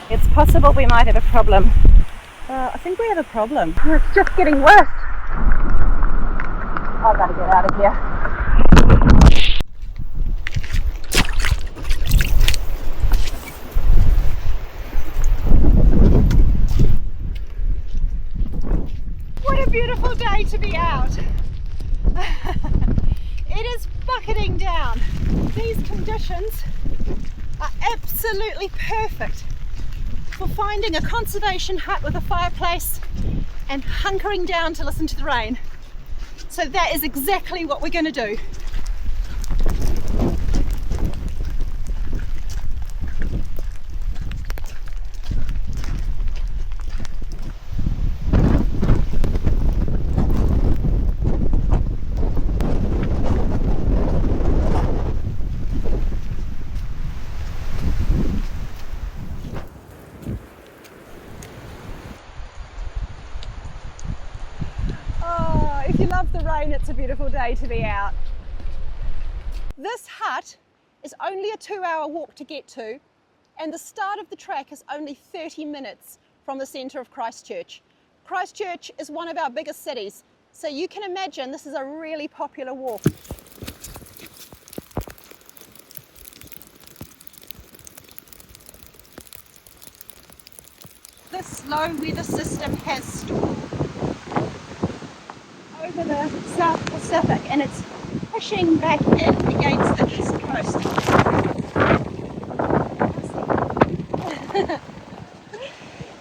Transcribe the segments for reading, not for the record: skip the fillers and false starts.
It's possible we might have a problem. I think we have a problem. It's just getting worse. I've got to get out of here. What a beautiful day to be out. It is bucketing down. These conditions are absolutely perfect for finding a conservation hut with a fireplace and hunkering down to listen to the rain. So that is exactly what we're going to do. If you love the rain, it's a beautiful day to be out. This hut is only a 2-hour walk to get to, and the start of the track is only 30 minutes from the centre of Christchurch. Christchurch is one of our biggest cities, so you can imagine this is a really popular walk. This low weather system has stormed over the South Pacific and it's pushing back in against the east coast.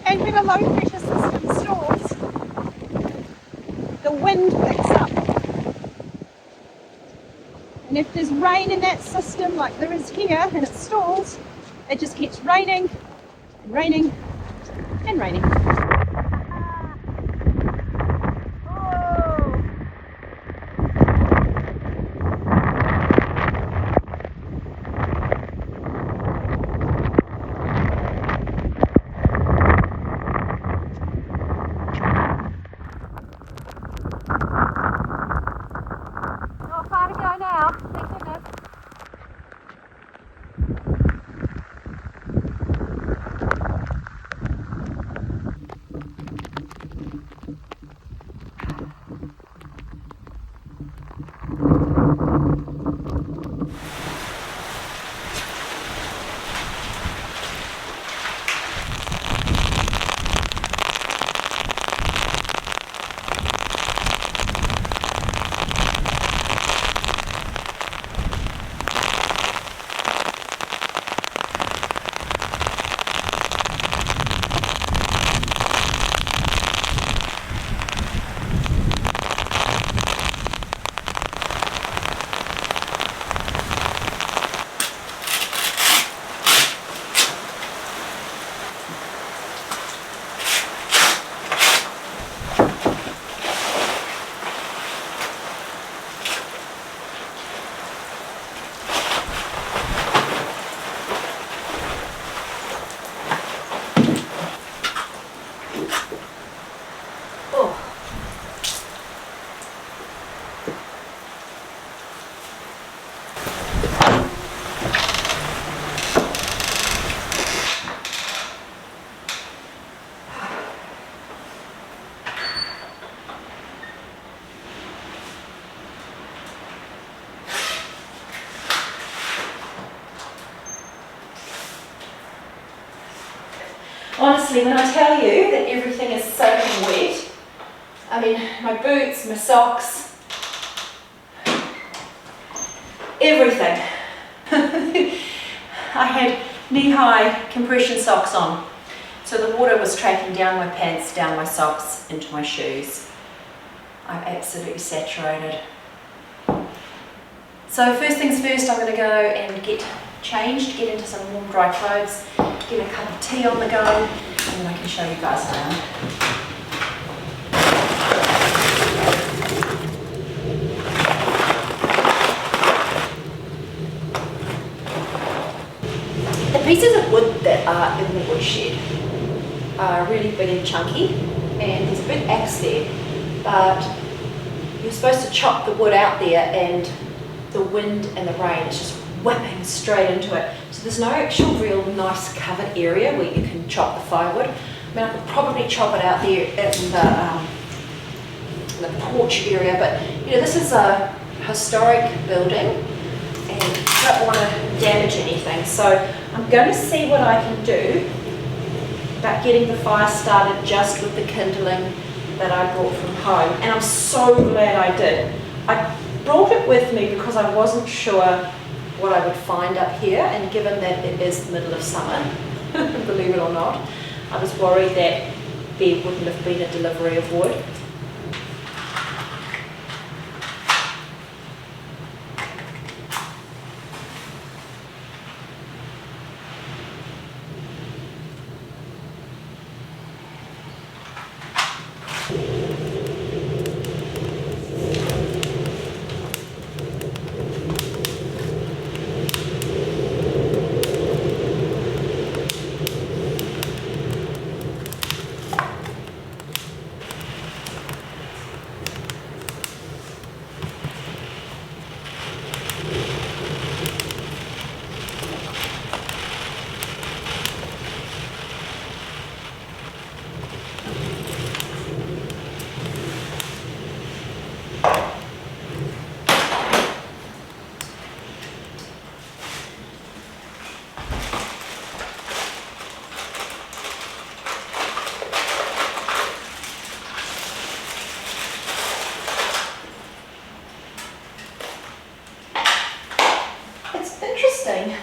And when a low pressure system stalls, the wind picks up. And if there's rain in that system like there is here and it stalls, it just keeps raining and raining and raining. Not far to go now, thank goodness. Honestly, when I tell you that everything is soaking wet, I mean my boots, my socks, everything. I had knee-high compression socks on, so the water was tracking down my pants, down my socks, into my shoes. I'm absolutely saturated. So first things first, I'm going to go and get changed, get into some warm dry clothes, get a cup of tea on the go, and then I can show you guys around. The pieces of wood that are in the woodshed are really big and chunky, and there's a big axe there, but you're supposed to chop the wood out there, and the wind and the rain is just whipping straight into it. So there's no actual real nice covered area where you can chop the firewood. I mean, I could probably chop it out there in the porch area, but you know, this is a historic building and I don't want to damage anything. So I'm going to see what I can do about getting the fire started just with the kindling that I brought from home. And I'm so glad I did. I brought it with me because I wasn't sure what I would find up here, and given that it is the middle of summer, believe it or not, I was worried that there wouldn't have been a delivery of wood.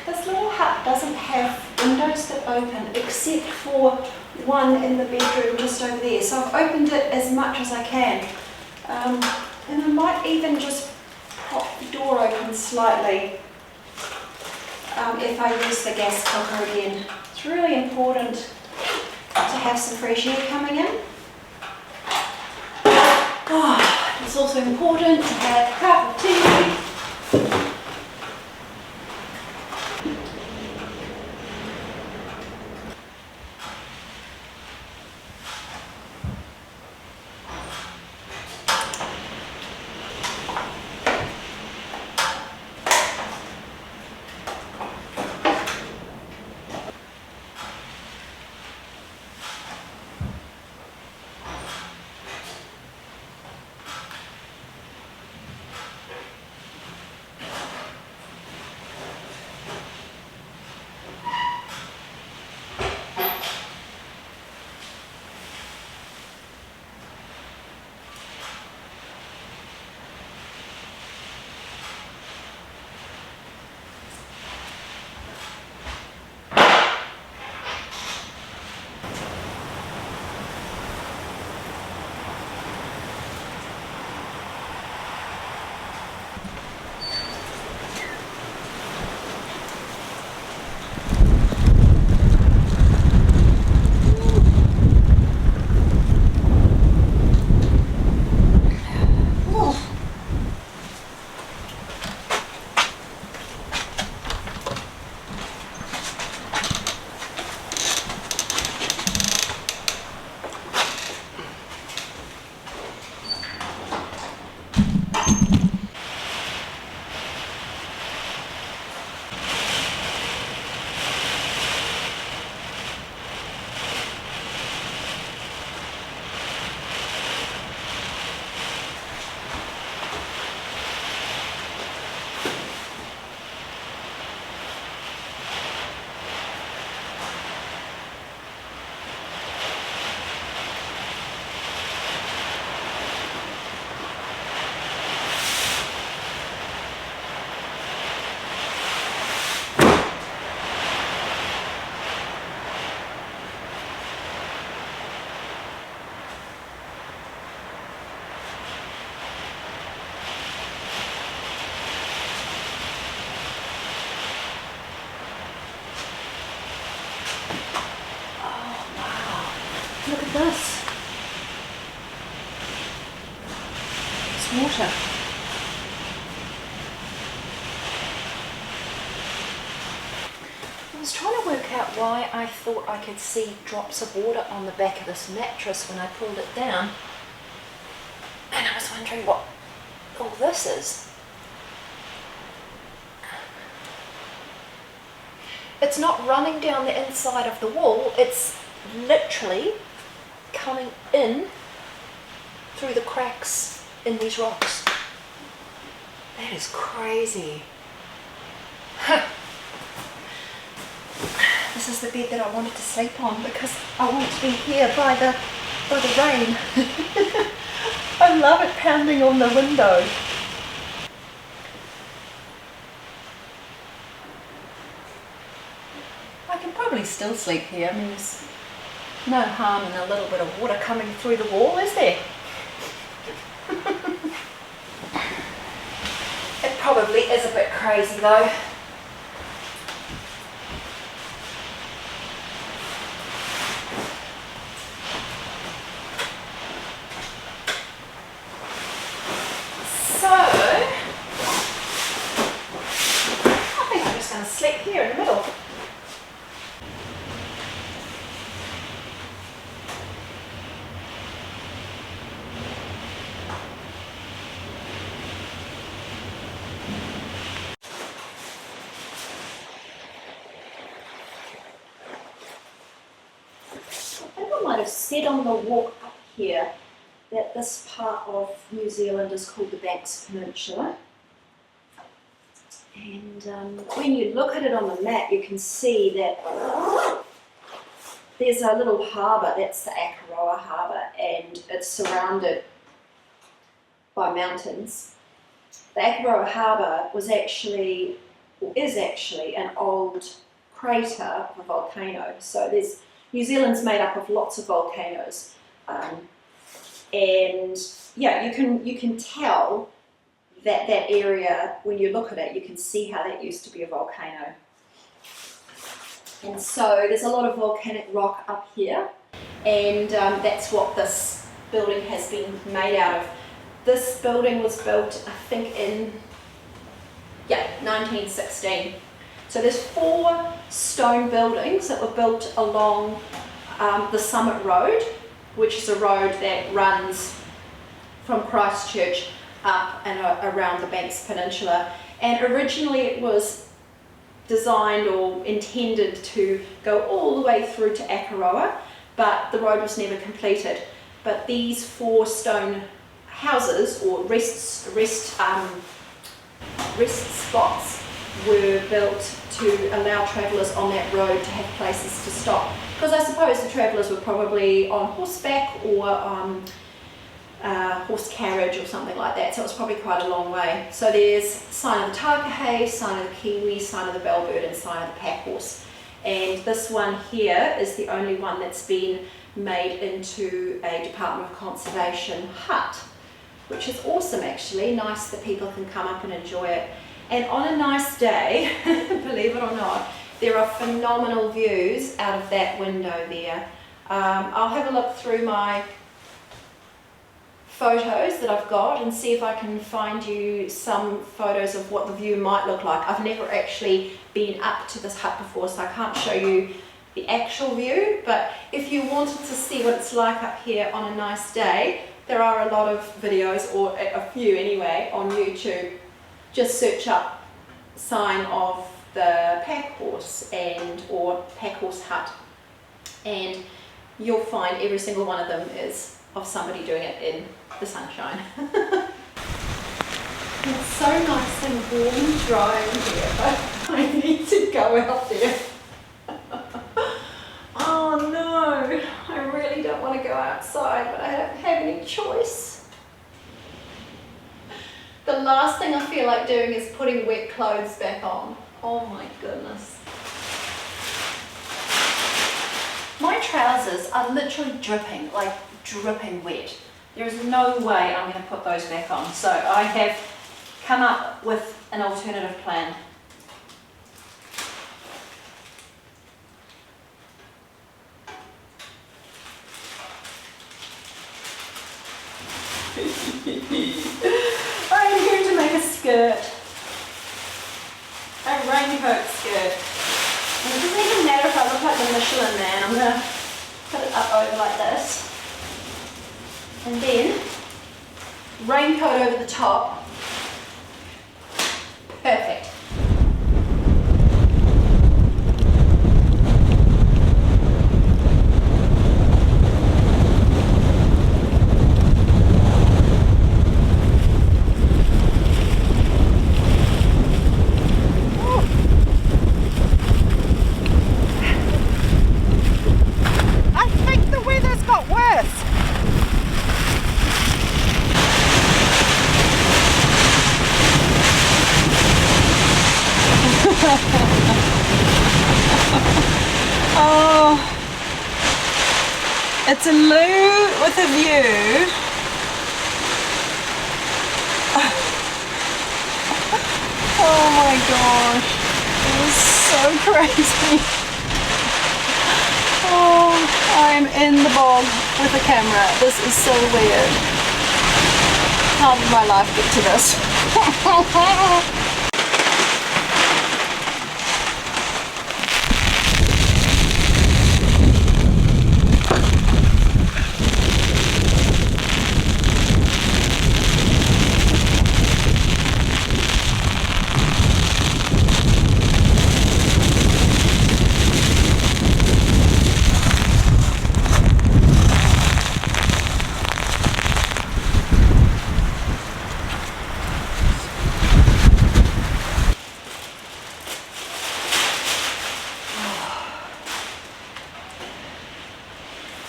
This little hut doesn't have windows that open except for one in the bedroom just over there. So I've opened it as much as I can. And I might even just prop the door open slightly if I use the gas cooker again. It's really important to have some fresh air coming in. Oh, it's also important to have a cup of tea. Look at this. It's water. I was trying to work out why I thought I could see drops of water on the back of this mattress when I pulled it down. And I was wondering what all this is. it's not running down the inside of the wall, it's literally coming in through the cracks in these rocks. That is crazy. This is the bed that I wanted to sleep on because I want to be here by the rain. I love it pounding on the window. I can probably still sleep here. I mean, there's no harm in a little bit of water coming through the wall, is there? It probably is a bit crazy though. So, I think I'm just going to sleep here in the middle. I might have said on the walk up here that this part of New Zealand is called the Banks Peninsula. And when you look at it on the map, you can see that there's a little harbour, that's the Akaroa Harbour, and it's surrounded by mountains. The Akaroa Harbour was actually, or is actually, an old crater of a volcano. So New Zealand's made up of lots of volcanoes, and yeah, you can tell that area, when you look at it, you can see how that used to be a volcano. And so there's a lot of volcanic rock up here, and that's what this building has been made out of. This building was built, I think, in 1916. So there's 4 stone buildings that were built along the Summit Road, which is a road that runs from Christchurch up and around the Banks Peninsula. And originally it was designed or intended to go all the way through to Akaroa, but the road was never completed. But these 4 stone houses, or rest spots, were built to allow travellers on that road to have places to stop. Because I suppose the travellers were probably on horseback or horse carriage or something like that, so it was probably quite a long way. So there's sign of the takahe, sign of the kiwi, sign of the bellbird, and sign of the packhorse. And this one here is the only one that's been made into a Department of Conservation hut, which is awesome actually. Nice that people can come up and enjoy it. And on a nice day, believe it or not, there are phenomenal views out of that window there. I'll have a look through my photos that I've got and see if I can find you some photos of what the view might look like. I've never actually been up to this hut before, so I can't show you the actual view, but if you wanted to see what it's like up here on a nice day, there are a lot of videos, or a few anyway, on YouTube. Just search up sign of the Packhorse or Packhorse Hut, and you'll find every single one of them is of somebody doing it in the sunshine. It's so nice and warm and dry in here, but I need to go out there. Oh no, I really don't want to go outside, but I don't have any choice. The last thing I feel like doing is putting wet clothes back on. Oh my goodness. My trousers are literally dripping, like dripping wet. There is no way I'm going to put those back on. So I have come up with an alternative plan. I'm going to make a skirt. A raincoat skirt. And it doesn't even matter if I look like the Michelin Man. I'm going to put it up over like this. And then raincoat over the top. Perfect. It's a loo with a view. Oh my gosh, it was so crazy. Oh, I'm in the bog with a camera. This is so weird. How did my life get to this?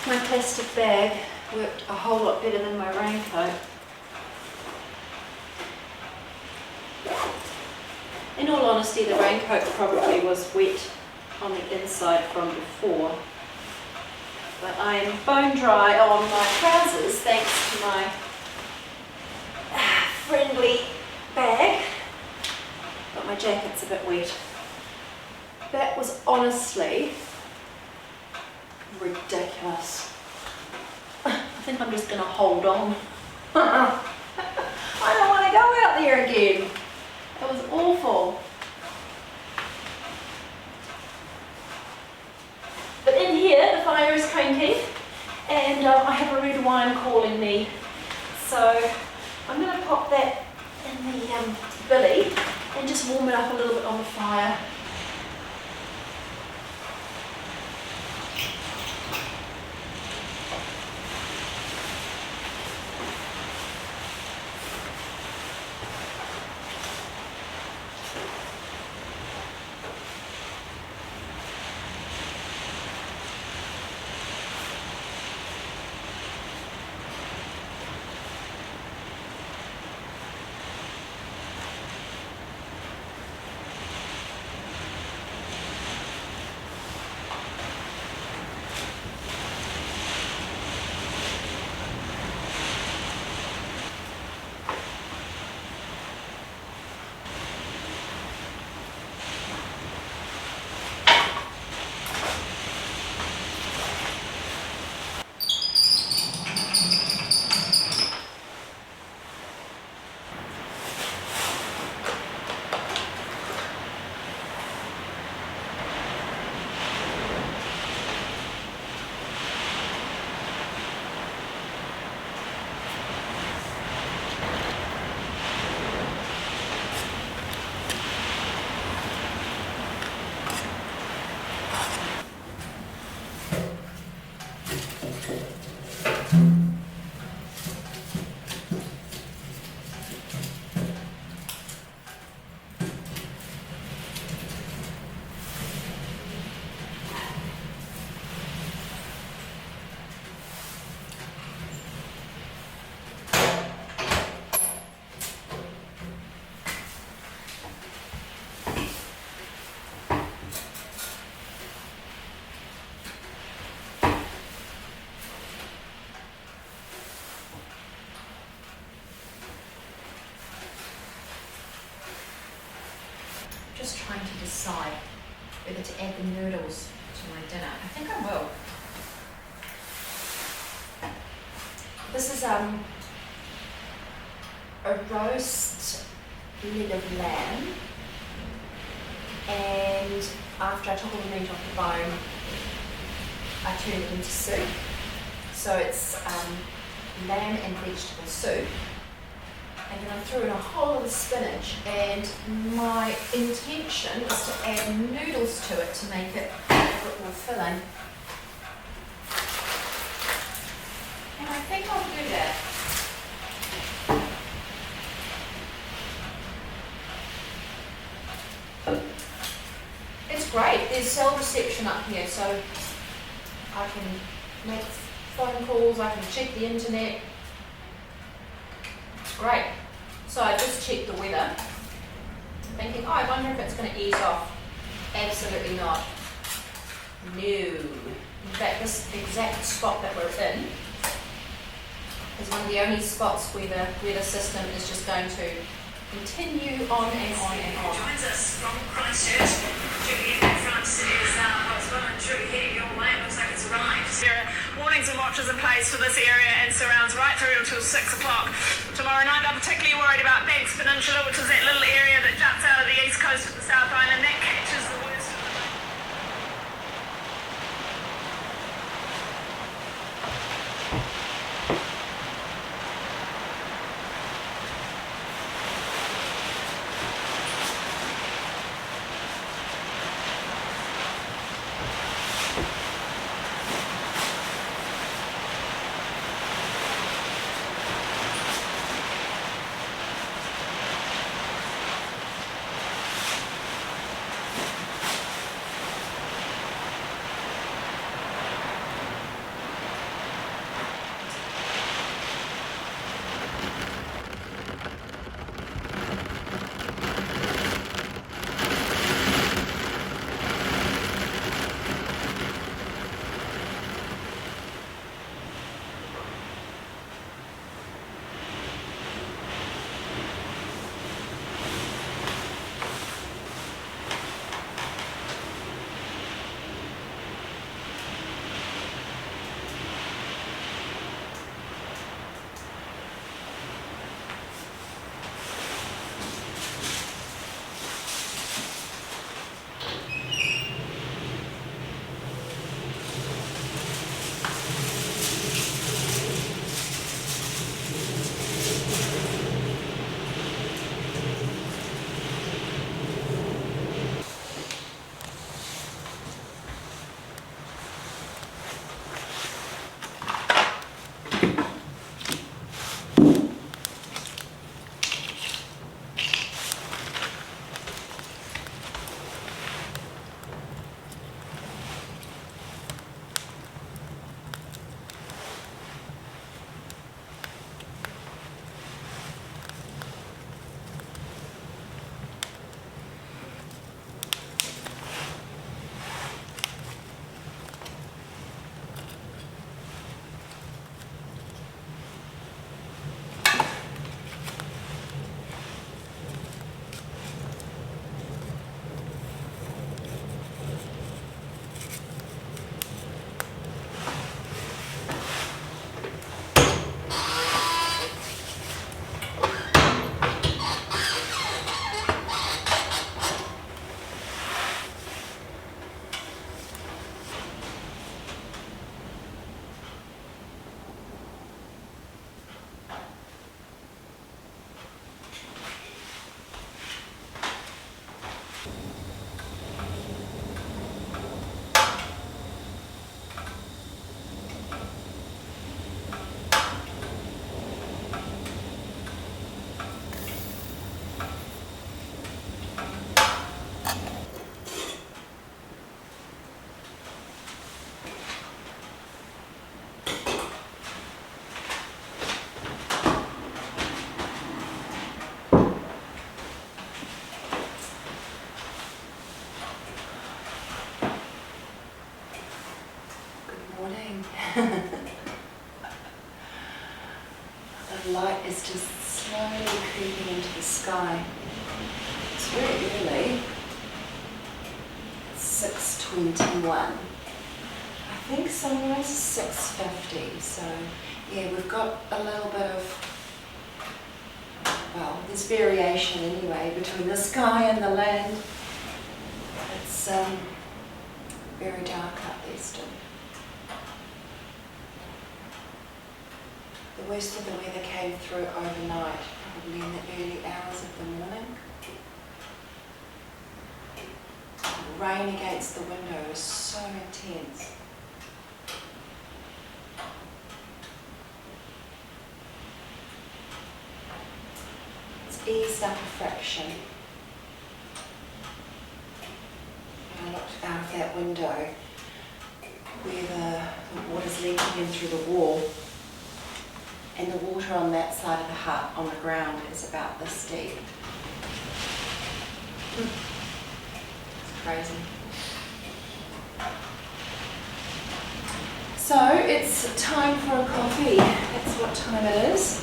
My plastic bag worked a whole lot better than my raincoat. In all honesty, the raincoat probably was wet on the inside from before, but I am bone dry on my trousers thanks to my friendly bag, but my jacket's a bit wet. That was honestly ridiculous. I think I'm just going to hold on. I don't want to go out there again. It was awful. But in here, the fire is cranking, and I have a red wine calling me. So I'm going to pop that in the billy and just warm it up a little bit on the fire. Just trying to decide whether to add the noodles to my dinner. I think I will. This is a roast leg of lamb, and after I took all the meat off the bone, I turned it into soup. So it's lamb and vegetable soup. And then I threw in a whole lot of spinach, and my intention is to add noodles to it to make it a bit more filling. And I think I'll do that. It's great. There's cell reception up here, so I can make phone calls, I can check the internet. It's great. So I just checked the weather, thinking, oh, I wonder if it's going to ease off. Absolutely not. No, In fact, this exact spot that we're in is one of the only spots where the weather system is just going to continue on and on and on. Joins us from Christchurch. Julie in front is well and truly heading your way. It looks like it's arrived. There are warnings and watches in place for this area and surrounds right through until 6 o'clock. Tomorrow night, I'm particularly worried about Banks Peninsula, which is that little area that juts out of the east coast of the South Island. That catches the worst of the The light is just slowly creeping into the sky. It's very early. It's 6:21. I think sunrise is 6:50, so yeah, we've got a little bit of, well, there's variation anyway between the sky and the land. It's very dark out there still. The worst of the weather came through overnight, probably in the early hours of the morning. The rain against the window is so intense. It's eased up a fraction. I looked out of that window where the water's leaking in through the wall. And the water on that side of the hut on the ground is about this deep. It's crazy. it's time for a coffee. That's what time it is.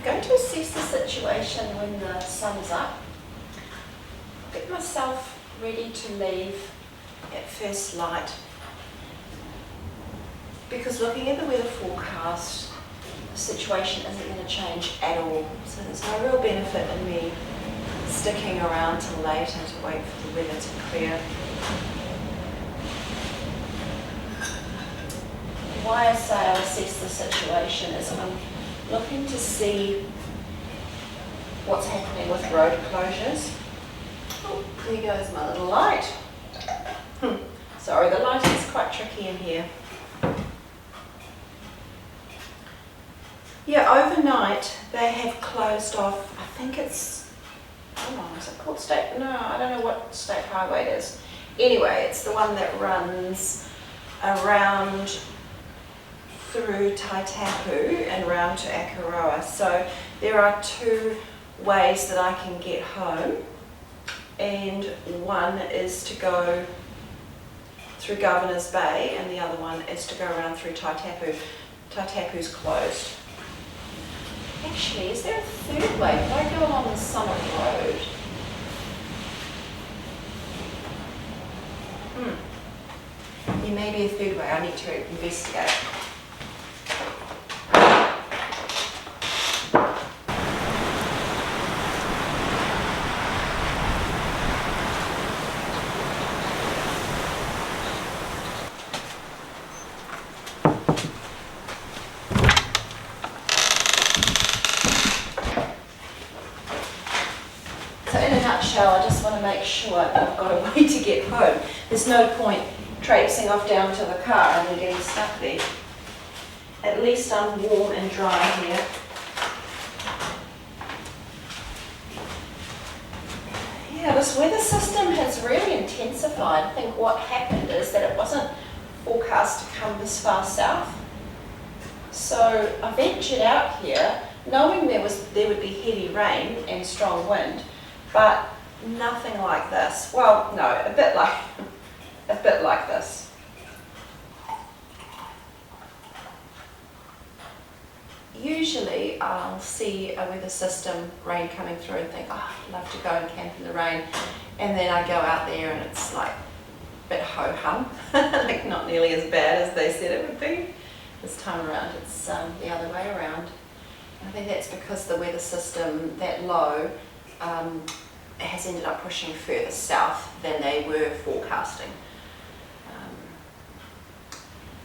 Going to assess the situation when the sun's up. Get myself ready to leave at first light, because looking at the weather forecast, the situation isn't going to change at all. So there's no real benefit in me sticking around till later to wait for the weather to clear. Why I say I'll assess the situation is I'm looking to see what's happening with road closures. Oh, there goes my little light. Sorry, the lighting is quite tricky in here. Yeah, overnight they have closed off, I think it's, oh, is it called State? No, I don't know what state highway it is. Anyway, it's the one that runs around through Taitapu and round to Akaroa. So there are two ways that I can get home, and one is to go through Governor's Bay and the other one is to go around through Taitapu. Taitapu's closed. Actually, is there a third way? Could I go along the Summit Road? There may be a third way. I need to investigate. I just want to make sure that I've got a way to get home. There's no point traipsing off down to the car and then getting stuck there. At least I'm warm and dry here. Yeah, this weather system has really intensified. I think what happened is that it wasn't forecast to come this far south. So I ventured out here knowing there would be heavy rain and strong wind, but nothing like this. Well, no, a bit like this. Usually I'll see a weather system, rain coming through and think, oh, I'd love to go and camp in the rain. And then I go out there and it's like a bit ho-hum, like not nearly as bad as they said it would be. This time around it's the other way around. I think that's because the weather system, that low, has ended up pushing further south than they were forecasting.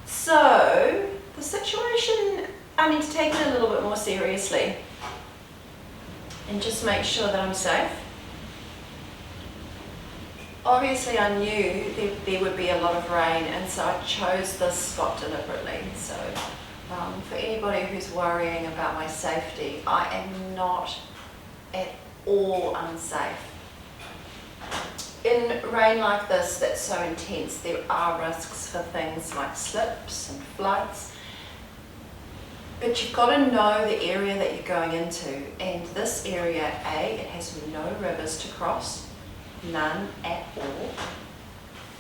So the situation, I need to take it a little bit more seriously and just make sure that I'm safe. Obviously I knew there would be a lot of rain, and so I chose this spot deliberately. So for anybody who's worrying about my safety, I am not at all unsafe. In rain like this that's so intense, there are risks for things like slips and floods, but you've got to know the area that you're going into. And this area, it has no rivers to cross, none at all.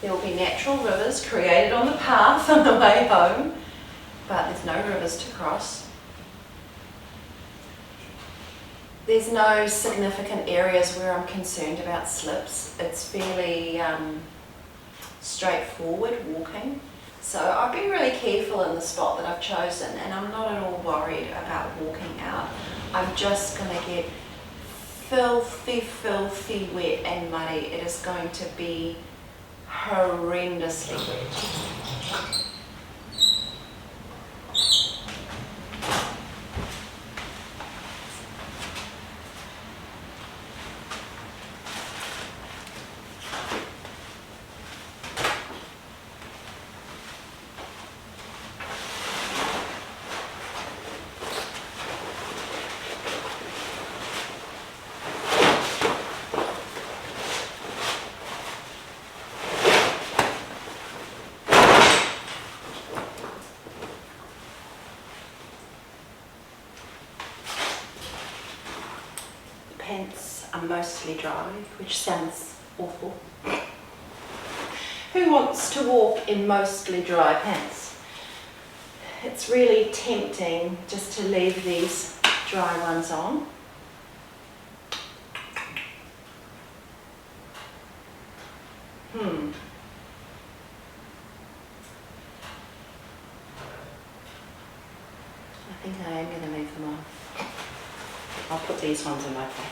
There will be natural rivers created on the path on the way home, but there's no rivers to cross. There's no significant areas where I'm concerned about slips. It's fairly straightforward walking. So I've been really careful in the spot that I've chosen, and I'm not at all worried about walking out. I'm just going to get filthy, filthy wet and muddy. It is going to be horrendously wet. are mostly dry, which sounds awful. Who wants to walk in mostly dry pants? It's really tempting just to leave these dry ones on. I think I am going to leave them on. I'll put these ones in my pack.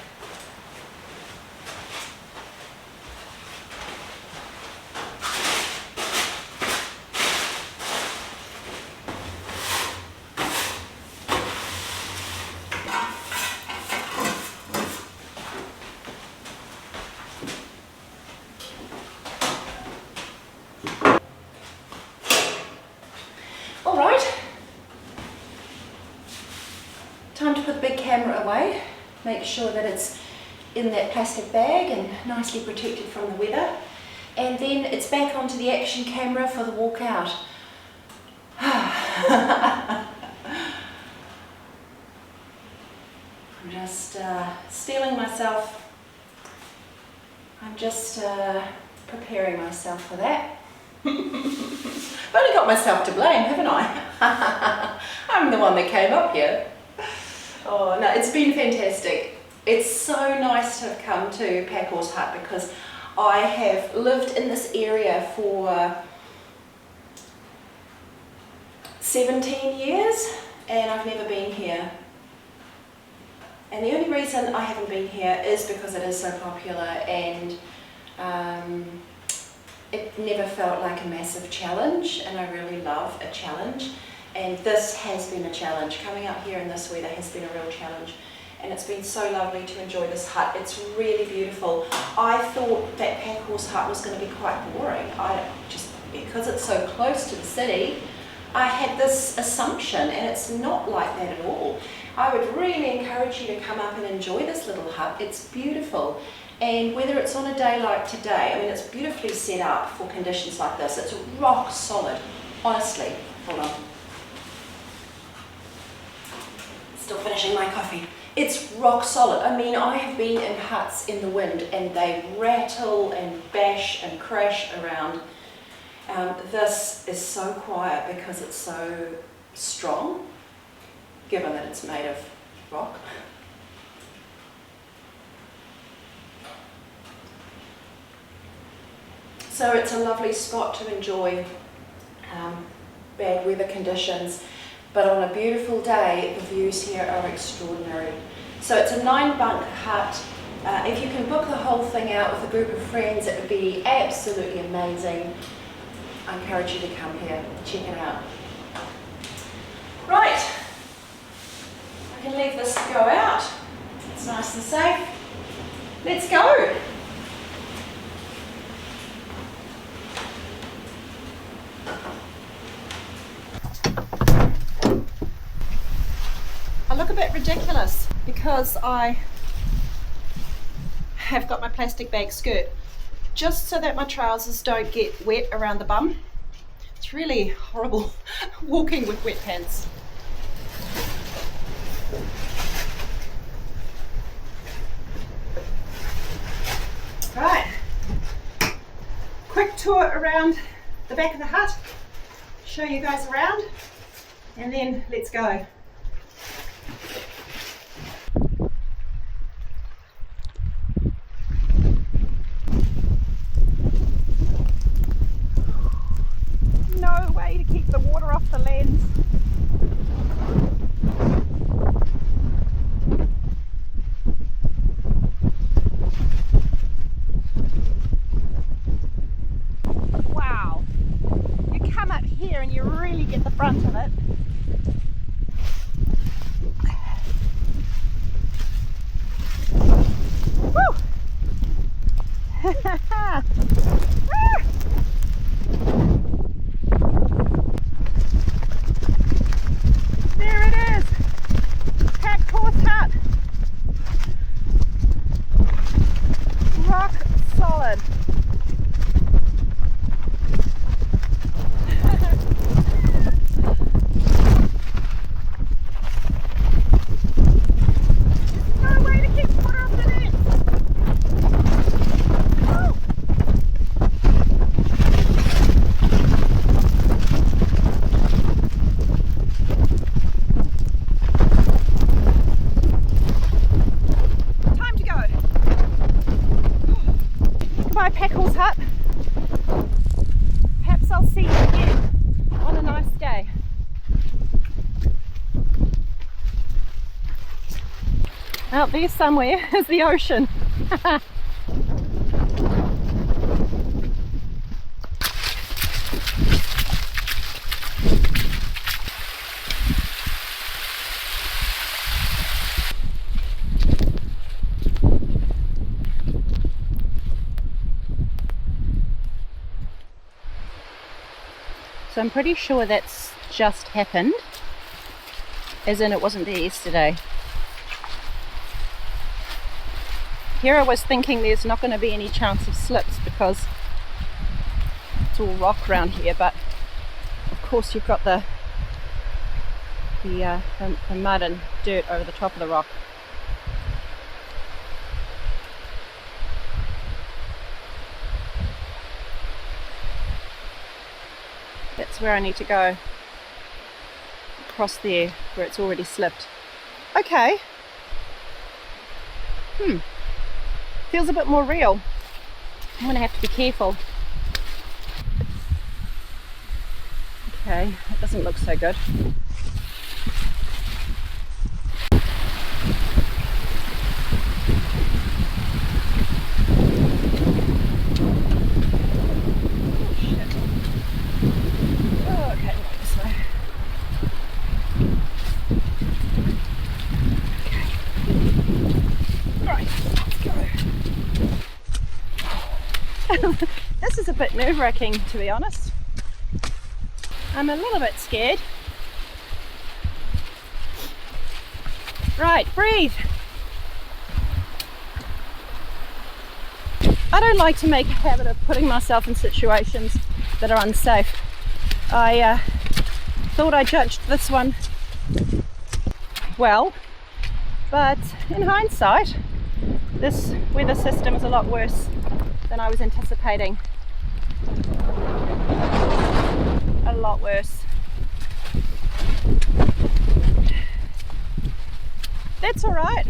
Time to put the big camera away, make sure that it's in that plastic bag and nicely protected from the weather, and then it's back onto the action camera for the walk out. I'm just steeling myself, I'm just preparing myself for that. I've only got myself to blame, haven't I? I'm the one that came up here. Oh no, it's been fantastic. It's so nice to have come to Packhorse Hut because I have lived in this area for 17 years and I've never been here. And the only reason I haven't been here is because it is so popular, and it never felt like a massive challenge, and I really love a challenge. And this has been a challenge. Coming up here in this weather has been a real challenge, and it's been so lovely to enjoy this hut. It's really beautiful. I thought that Packhorse Hut was going to be quite boring. Because it's so close to the city, I had this assumption, and it's not like that at all. I would really encourage you to come up and enjoy this little hut. It's beautiful, and whether it's on a day like today, I mean, it's beautifully set up for conditions like this. It's rock solid, honestly. Hold on. Still finishing my coffee. It's rock solid. I mean, I have been in huts in the wind and they rattle and bash and crash around. This is so quiet because it's so strong, given that it's made of rock. So it's a lovely spot to enjoy bad weather conditions. But on a beautiful day, the views here are extraordinary. So it's a 9-bunk hut. If you can book the whole thing out with a group of friends, it would be absolutely amazing. I encourage you to come here, check it out. Right, I can leave this to go out. It's nice and safe. Let's go. I look a bit ridiculous because I have got my plastic bag skirt just so that my trousers don't get wet around the bum. It's really horrible walking with wet pants. Right, quick tour around the back of the hut, show you guys around, and then let's go. No way to keep the water off the lens. Wow, you come up here and you really get the brunt of it. Woo! There it is, Packhorse Hut, rock solid. No way to keep water off the net. by Packhorse Hut. Perhaps I'll see you again on a nice day. Out there somewhere is the ocean. So I'm pretty sure that's just happened, as in it wasn't there yesterday. Here I was thinking there's not going to be any chance of slips because it's all rock around here, but of course you've got the mud and dirt over the top of the rock. That's where I need to go, across there where it's already slipped. Okay. Feels a bit more real. I'm going to have to be careful. Okay, that doesn't look so good. This is a bit nerve-wracking, to be honest. I'm a little bit scared. Right, breathe. I don't like to make a habit of putting myself in situations that are unsafe. I thought I judged this one well, but in hindsight, this weather system is a lot worse than I was anticipating. A lot worse. That's all right.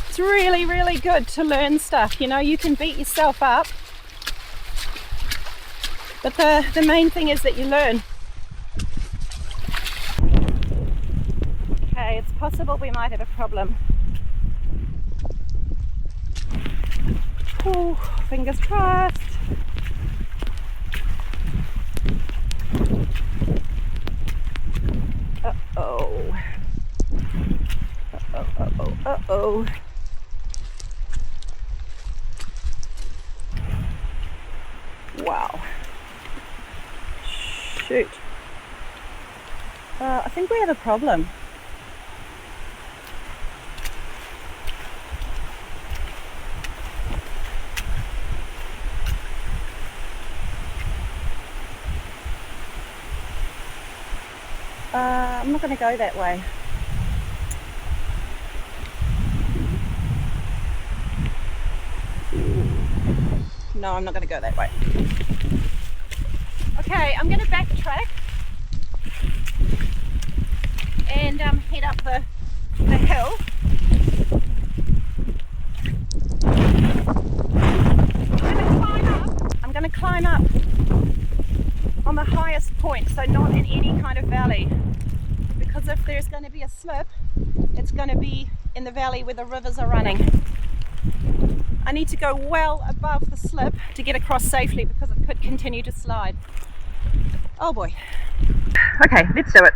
It's really, really good to learn stuff. You know, you can beat yourself up, but the main thing is that you learn. Okay, it's possible we might have a problem. Ooh, fingers crossed. Uh-oh. Uh-oh, uh-oh, uh-oh. Wow. Shoot. I think we have a problem. I'm not going to go that way. No, I'm not going to go that way. Okay, I'm going to backtrack and head up the hill. I'm going to climb up on the highest point, so not in any kind of valley, because if there's going to be a slip, it's going to be in the valley where the rivers are running. I need to go well above the slip to get across safely because it could continue to slide. Oh boy. Okay, let's do it.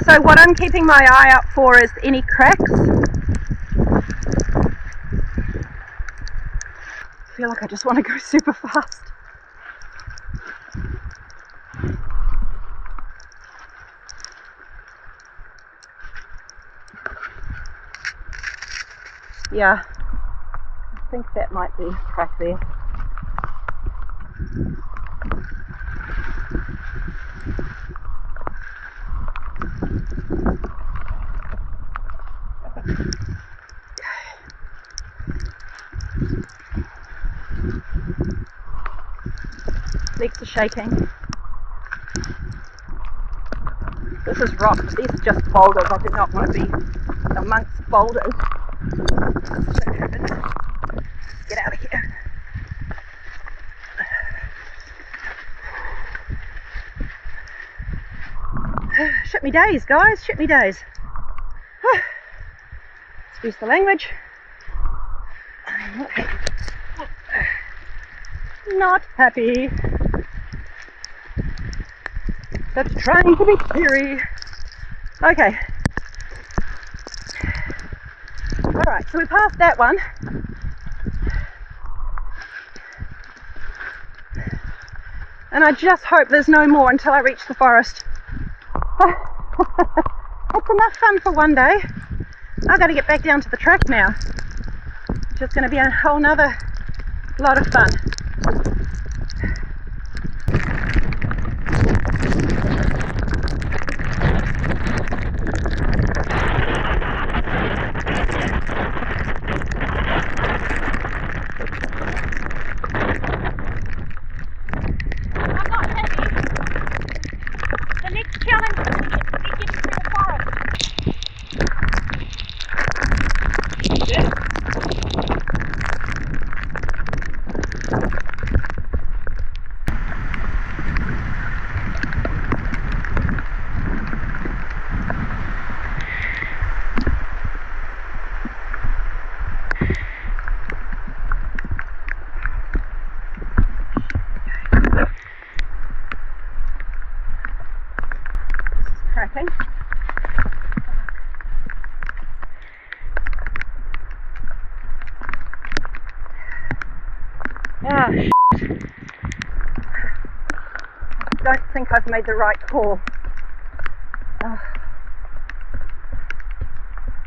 So what I'm keeping my eye out for is any cracks. I feel like I just want to go super fast. Yeah, I think that might be a crack there. Legs are shaking. This is rock, but these are just boulders. I did not want to be amongst boulders. Get out of here. Shit me days, guys, shit me days. Excuse the language. I'm not happy. Not happy. But trying to be cheery. Okay. Alright, so we passed that one. And I just hope there's no more until I reach the forest. That's enough fun for one day. I've got to get back down to the track now. It's just going to be a whole nother lot of fun. Ah, shit. I don't think I've made the right call.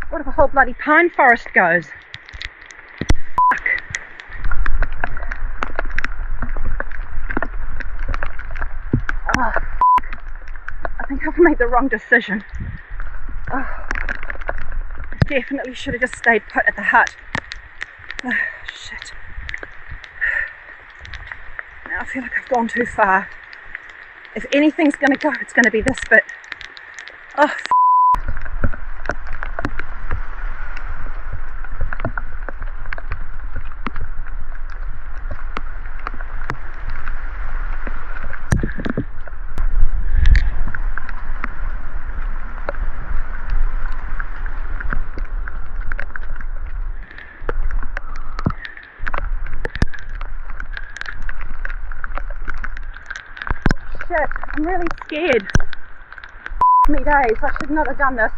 What if a whole bloody pine forest goes? Fuck. Oh, fuck. I think I've made the wrong decision. Oh, I definitely should have just stayed put at the hut. Oh, shit. Now I feel like I've gone too far. If anything's going to go, it's going to be this bit. Oh, f***. Shit, I'm really scared. F*** me days, I should not have done this.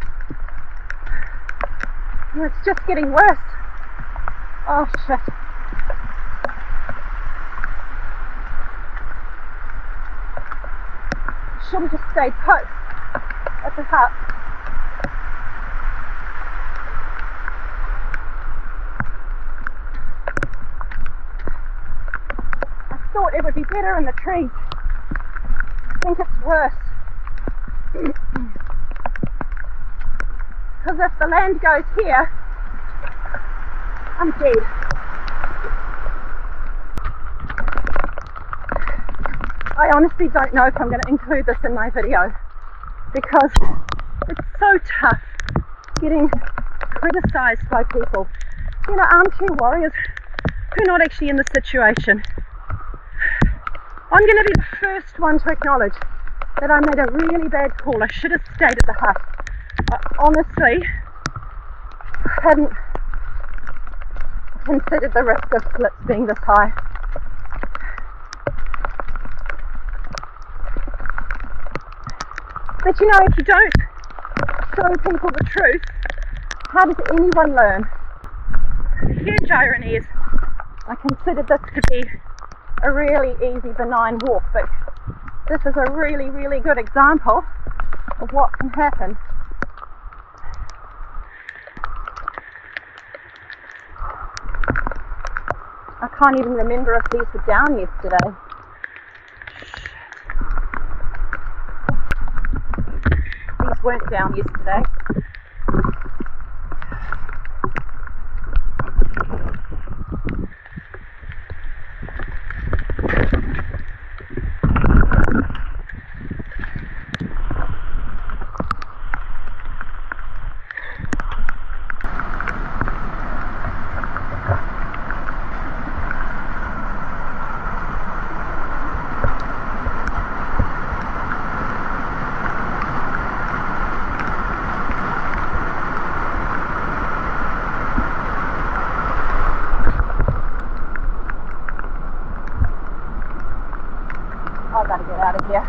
Oh, it's just getting worse. Oh shit. I should have just stayed put at the hut. I thought it would be better in the trees. I think it's worse. Because if the land goes here, I'm dead. I honestly don't know if I'm going to include this in my video because it's so tough getting criticised by people, you know, armchair warriors who are not actually in the situation. I'm going to be the first one to acknowledge that I made a really bad call. I should have stayed at the hut. I honestly hadn't considered the risk of slips being this high. But you know, if you don't show people the truth, how does anyone learn? Huge irony is, I considered this to be a really easy, benign walk, but this is a really, really good example of what can happen. I can't even remember if these were down yesterday. These weren't down yesterday. I've got to get out of here.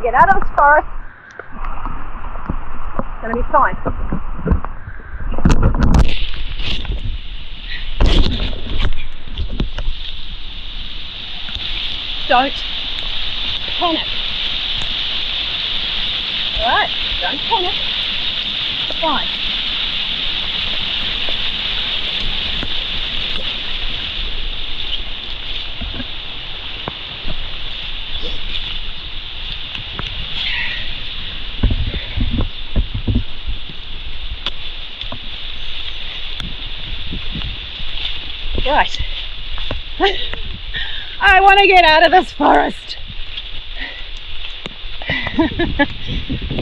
Get out of this forest. It's going to be fine. Don't panic. Alright, don't panic. It's fine. Right. I want to get out of this forest.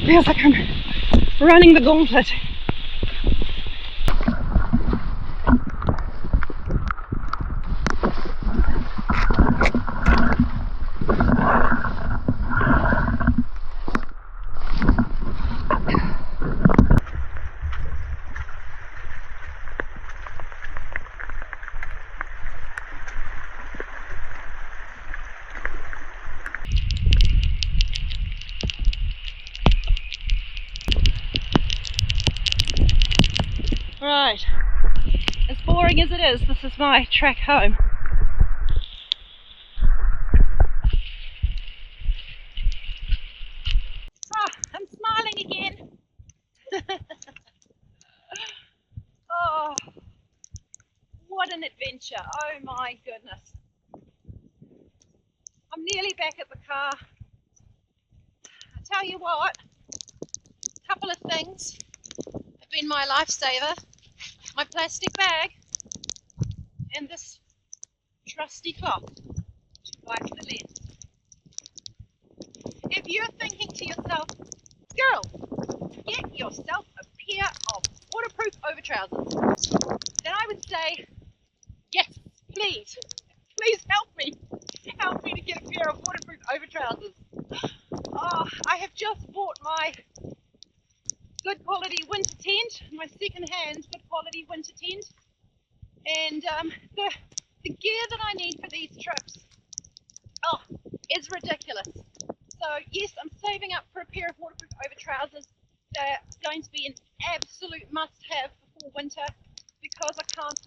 Feels like I'm running the gauntlet. Right, as boring as it is, this is my track home. Oh, I'm smiling again. Oh, what an adventure, oh my goodness. I'm nearly back at the car. I tell you what, a couple of things have been my lifesaver. My plastic bag and this trusty cloth to wipe the lens. If you're thinking to yourself, girl, get yourself a pair of waterproof over trousers, then I would say, yes, please help me to get a pair of waterproof over trousers. Oh, I have just bought my good quality winter tent, my second-hand good quality winter tent, and the gear that I need for these trips is ridiculous. So yes, I'm saving up for a pair of waterproof over trousers. They're going to be an absolute must-have for winter because I can't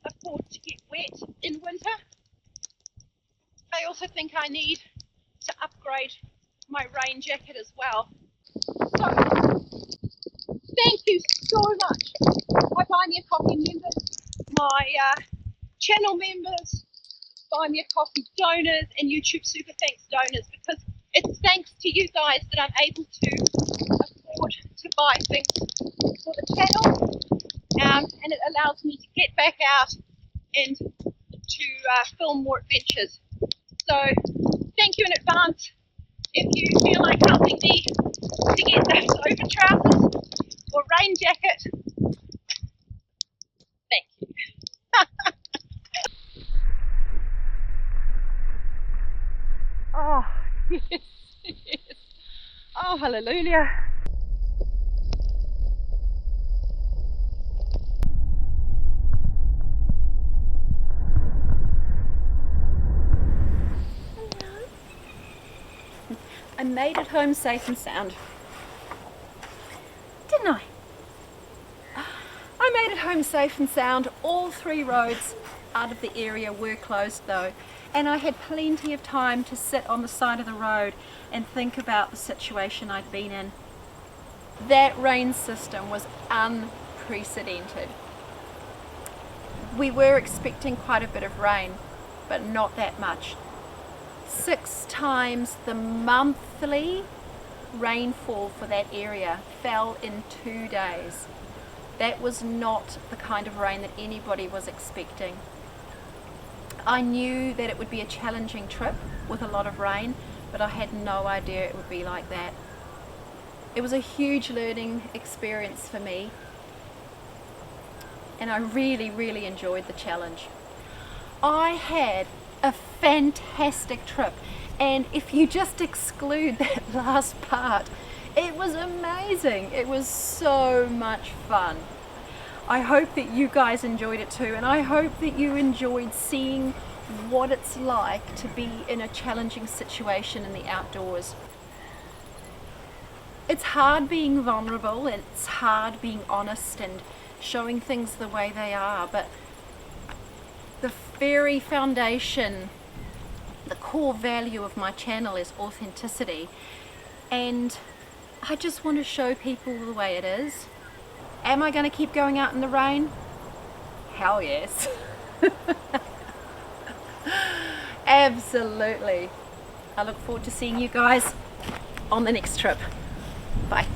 afford to get wet in winter. I also think I need to upgrade my rain jacket as well. So thank you so much, my Buy Me a Coffee members, my channel members, Buy Me a Coffee donors, and YouTube Super Thanks donors, because it's thanks to you guys that I'm able to afford to buy things for the channel, and it allows me to get back out and to film more adventures. So thank you in advance. If you feel like helping me to get those over trousers or rain jacket, thank you. Oh, yes, yes. Oh, hallelujah. I made it home safe and sound. Didn't I? I made it home safe and sound. All 3 roads out of the area were closed though, and I had plenty of time to sit on the side of the road and think about the situation I'd been in. That rain system was unprecedented. We were expecting quite a bit of rain, but not that much. 6 times the monthly rainfall for that area fell in 2 days. That was not the kind of rain that anybody was expecting. I knew that it would be a challenging trip with a lot of rain, but I had no idea it would be like that. It was a huge learning experience for me, and I really enjoyed the challenge. I had a fantastic trip, and if you just exclude that last part, it was amazing. It was so much fun. I hope that you guys enjoyed it too, and I hope that you enjoyed seeing what it's like to be in a challenging situation in the outdoors. It's hard being vulnerable, and it's hard being honest and showing things the way they are, but the very foundation, the core value of my channel is authenticity, and I just want to show people the way it is. Am I going to keep going out in the rain? Hell yes. Absolutely. I look forward to seeing you guys on the next trip. Bye.